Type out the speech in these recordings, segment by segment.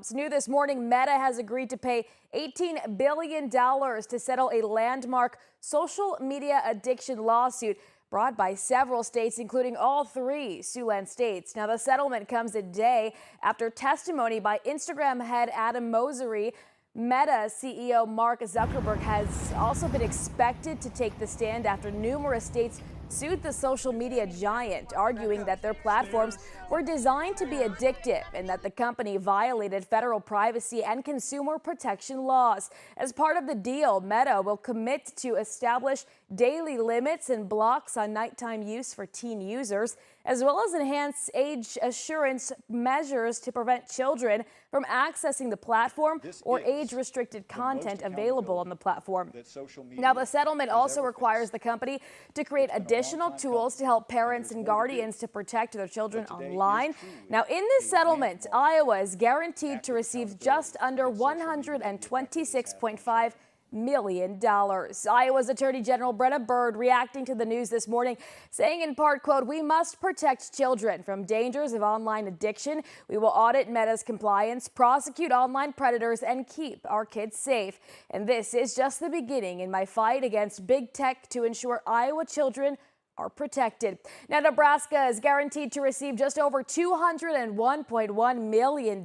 It's new this morning, Meta has agreed to pay $18 billion to settle a landmark social media addiction lawsuit brought by several states, including all three Siouxland states. Now, the settlement comes a day after testimony by Instagram head Adam Mosseri. Meta CEO Mark Zuckerberg has also been expected to take the stand after numerous states sued the social media giant, arguing that their platforms were designed to be addictive and that the company violated federal privacy and consumer protection laws. As part of the deal, Meta will commit to establish daily limits and blocks on nighttime use for teen users, as well as enhance age assurance measures to prevent children from accessing the platform or age-restricted content available on the platform. Now, the settlement also requires the company to create additional tools to help parents and guardians to protect their children online. Now, in this settlement, Iowa is guaranteed to receive just under $126.5 million. Iowa's Attorney General Brenna Bird reacting to the news this morning, saying in part, quote, "We must protect children from dangers of online addiction. We will audit Meta's compliance, prosecute online predators, and keep our kids safe. And this is just the beginning in my fight against big tech to ensure Iowa children are protected." Now, Nebraska is guaranteed to receive just over $201.1 million.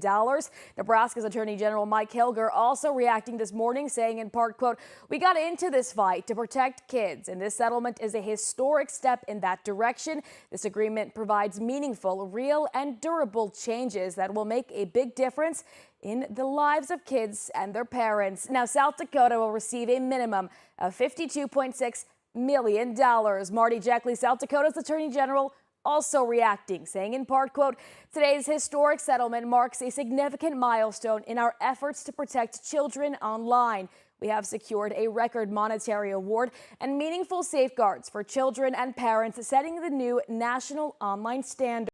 Nebraska's Attorney General Mike Hilger also reacting this morning, saying in part, quote, "We got into this fight to protect kids, and this settlement is a historic step in that direction. This agreement provides meaningful, real, and durable changes that will make a big difference in the lives of kids and their parents." Now, South Dakota will receive a minimum of $52.6 million. Marty Jeckley, South Dakota's Attorney General, also reacting, saying in part, quote, "Today's historic settlement marks a significant milestone in our efforts to protect children online. We have secured a record monetary award and meaningful safeguards for children and parents, setting the new national online standard."